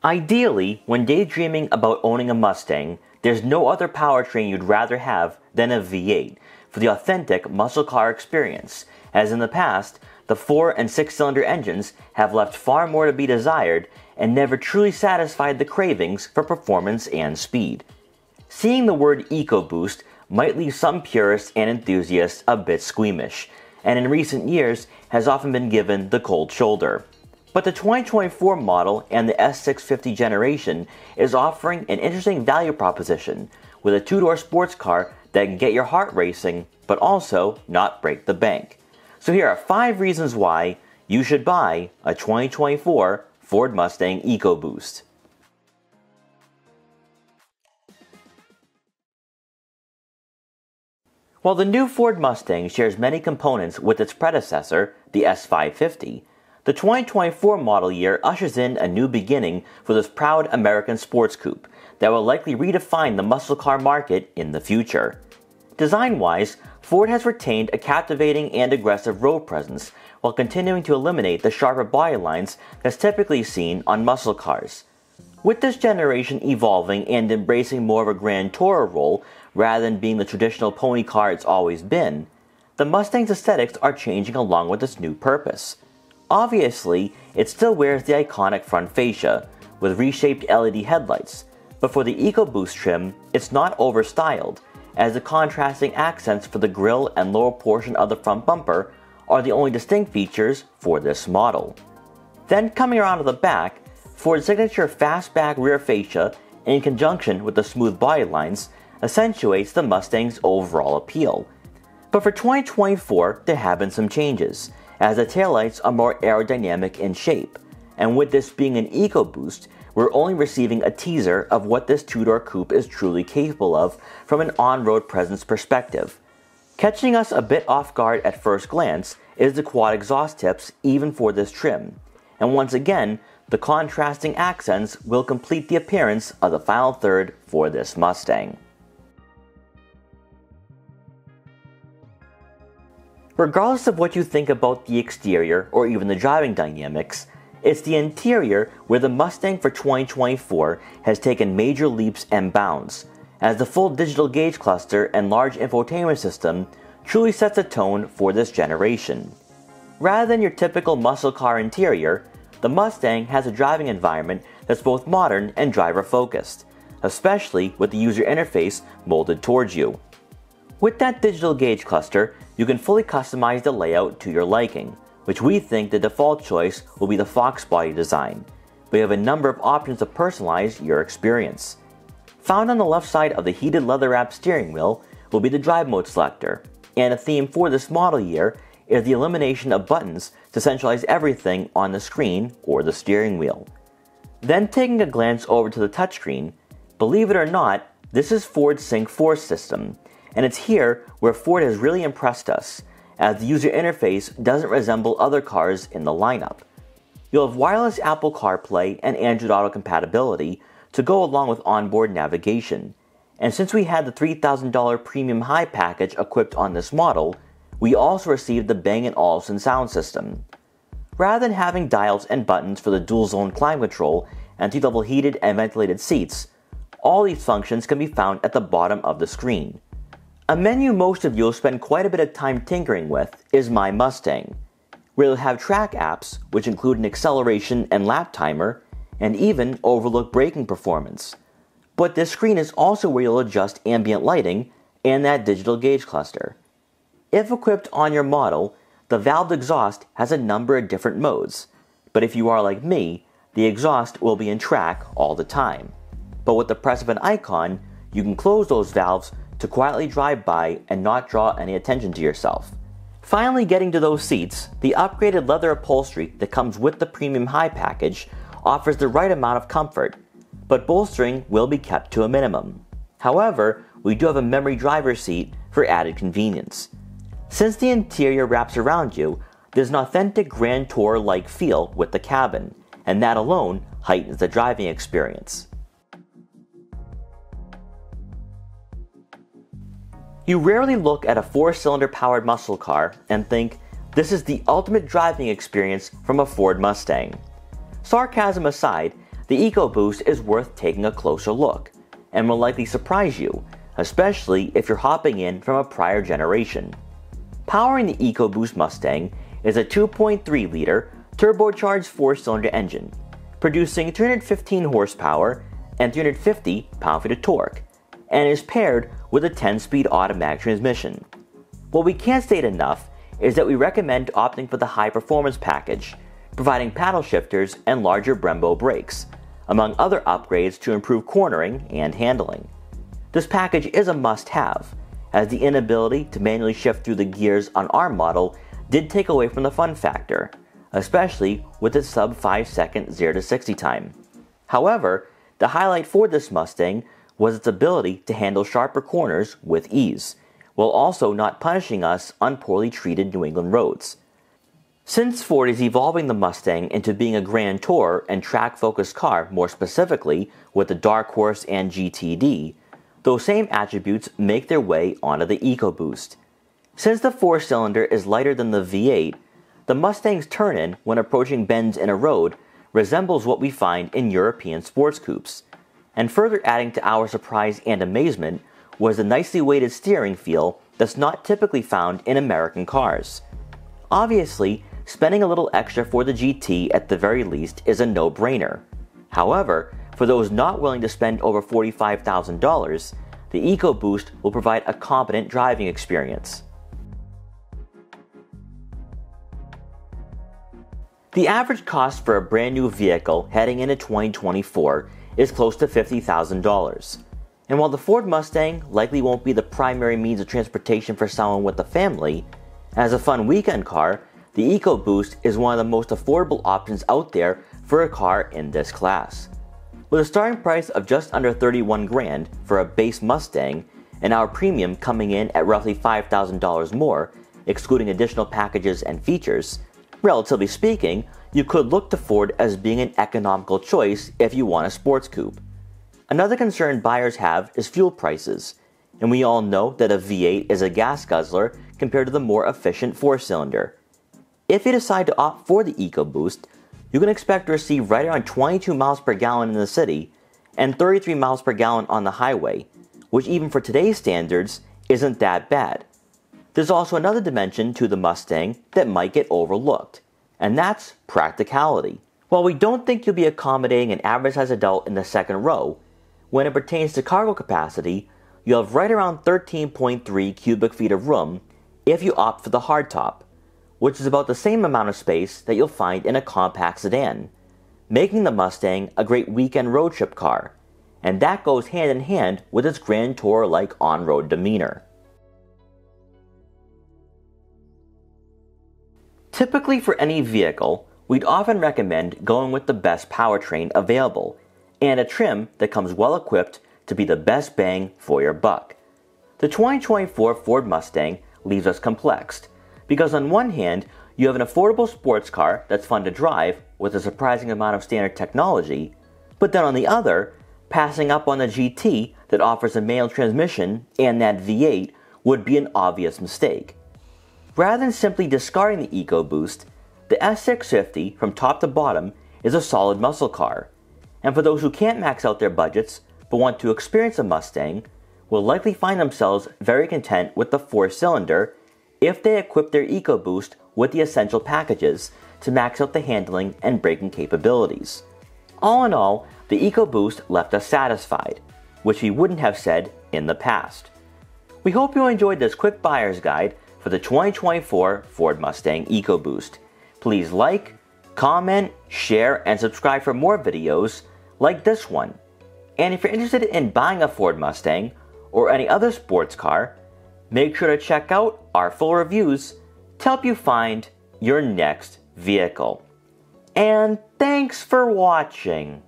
Ideally, when daydreaming about owning a Mustang, there's no other powertrain you'd rather have than a V8 for the authentic muscle car experience, as in the past, the 4 and 6-cylinder engines have left far more to be desired and never truly satisfied the cravings for performance and speed. Seeing the word EcoBoost might leave some purists and enthusiasts a bit squeamish, and in recent years has often been given the cold shoulder. But the 2024 model and the S650 generation is offering an interesting value proposition with a two-door sports car that can get your heart racing, but also not break the bank. So here are 5 reasons why you should buy a 2024 Ford Mustang EcoBoost. While the new Ford Mustang shares many components with its predecessor, the S550, the 2024 model year ushers in a new beginning for this proud American sports coupe that will likely redefine the muscle car market in the future. Design-wise, Ford has retained a captivating and aggressive road presence while continuing to eliminate the sharper body lines that's typically seen on muscle cars. With this generation evolving and embracing more of a grand tourer role rather than being the traditional pony car it's always been, the Mustang's aesthetics are changing along with its new purpose. Obviously, it still wears the iconic front fascia, with reshaped LED headlights, but for the EcoBoost trim, it's not overstyled, as the contrasting accents for the grille and lower portion of the front bumper are the only distinct features for this model. Then coming around to the back, Ford's signature fastback rear fascia, in conjunction with the smooth body lines, accentuates the Mustang's overall appeal. But for 2024, there have been some changes, as the taillights are more aerodynamic in shape, and with this being an EcoBoost, we're only receiving a teaser of what this two-door coupe is truly capable of from an on-road presence perspective. Catching us a bit off guard at first glance is the quad exhaust tips even for this trim, and once again, the contrasting accents will complete the appearance of the final third for this Mustang. Regardless of what you think about the exterior or even the driving dynamics, it's the interior where the Mustang for 2024 has taken major leaps and bounds, as the full digital gauge cluster and large infotainment system truly sets a tone for this generation. Rather than your typical muscle car interior, the Mustang has a driving environment that's both modern and driver-focused, especially with the user interface molded towards you. With that digital gauge cluster, you can fully customize the layout to your liking, which we think the default choice will be the Fox body design, but you have a number of options to personalize your experience. Found on the left side of the heated leather-wrapped steering wheel will be the drive mode selector, and a theme for this model year is the elimination of buttons to centralize everything on the screen or the steering wheel. Then taking a glance over to the touchscreen, believe it or not, this is Ford's Sync 4 system, and it's here where Ford has really impressed us, as the user interface doesn't resemble other cars in the lineup. You'll have wireless Apple CarPlay and Android Auto compatibility to go along with onboard navigation, and since we had the $3,000 Premium High package equipped on this model, we also received the Bang & Olufsen sound system. Rather than having dials and buttons for the dual-zone climate control and 3-level heated and ventilated seats, all these functions can be found at the bottom of the screen. A menu most of you will spend quite a bit of time tinkering with is My Mustang, where you'll have track apps which include an acceleration and lap timer, and even overlook braking performance. But this screen is also where you'll adjust ambient lighting and that digital gauge cluster. If equipped on your model, the valved exhaust has a number of different modes, but if you are like me, the exhaust will be in track all the time. But with the press of an icon, you can close those valves to quietly drive by and not draw any attention to yourself. Finally, getting to those seats, the upgraded leather upholstery that comes with the Premium High package offers the right amount of comfort, but bolstering will be kept to a minimum. However, we do have a memory driver's seat for added convenience. Since the interior wraps around you, there's an authentic Grand Tour-like feel with the cabin, and that alone heightens the driving experience. You rarely look at a 4-cylinder powered muscle car and think, this is the ultimate driving experience from a Ford Mustang. Sarcasm aside, the EcoBoost is worth taking a closer look, and will likely surprise you, especially if you're hopping in from a prior generation. Powering the EcoBoost Mustang is a 2.3-liter turbocharged 4-cylinder engine, producing 315 horsepower and 350 pound-feet of torque, and is paired with a 10-speed automatic transmission. What we can't state enough is that we recommend opting for the high-performance package, providing paddle shifters and larger Brembo brakes, among other upgrades to improve cornering and handling. This package is a must-have, as the inability to manually shift through the gears on our model did take away from the fun factor, especially with its sub 5-second 0 to 60 time. However, the highlight for this Mustang was its ability to handle sharper corners with ease, while also not punishing us on poorly treated New England roads. Since Ford is evolving the Mustang into being a grand tour and track-focused car more specifically with the Dark Horse and GTD, those same attributes make their way onto the EcoBoost. Since the 4-cylinder is lighter than the V8, the Mustang's turn-in when approaching bends in a road resembles what we find in European sports coupes. And further adding to our surprise and amazement was the nicely weighted steering feel that's not typically found in American cars. Obviously, spending a little extra for the GT at the very least is a no-brainer. However, for those not willing to spend over $45,000, the EcoBoost will provide a competent driving experience. The average cost for a brand new vehicle heading into 2024 is close to $50,000. And while the Ford Mustang likely won't be the primary means of transportation for someone with a family, as a fun weekend car, the EcoBoost is one of the most affordable options out there for a car in this class. With a starting price of just under $31,000 for a base Mustang, and our premium coming in at roughly $5,000 more, excluding additional packages and features, relatively speaking, you could look to Ford as being an economical choice if you want a sports coupe. Another concern buyers have is fuel prices, and we all know that a V8 is a gas guzzler compared to the more efficient 4-cylinder. If you decide to opt for the EcoBoost, you can expect to receive right around 22 miles per gallon in the city and 33 miles per gallon on the highway, which even for today's standards isn't that bad. There's also another dimension to the Mustang that might get overlooked, and that's practicality. While we don't think you'll be accommodating an average-sized adult in the second row, when it pertains to cargo capacity, you'll have right around 13.3 cubic feet of room if you opt for the hardtop, which is about the same amount of space that you'll find in a compact sedan, making the Mustang a great weekend road trip car, and that goes hand in hand with its grand tour-like on-road demeanor. Typically for any vehicle, we'd often recommend going with the best powertrain available, and a trim that comes well equipped to be the best bang for your buck. The 2024 Ford Mustang leaves us complexed, because on one hand, you have an affordable sports car that's fun to drive with a surprising amount of standard technology, but then on the other, passing up on the GT that offers a manual transmission and that V8 would be an obvious mistake. Rather than simply discarding the EcoBoost, the S650 from top to bottom is a solid muscle car, and for those who can't max out their budgets but want to experience a Mustang, will likely find themselves very content with the 4-cylinder if they equip their EcoBoost with the essential packages to max out the handling and braking capabilities. All in all, the EcoBoost left us satisfied, which we wouldn't have said in the past. We hope you enjoyed this quick buyer's guide for the 2024 Ford Mustang EcoBoost. Please like, comment, share, and subscribe for more videos like this one. And if you're interested in buying a Ford Mustang or any other sports car, make sure to check out our full reviews to help you find your next vehicle. And thanks for watching.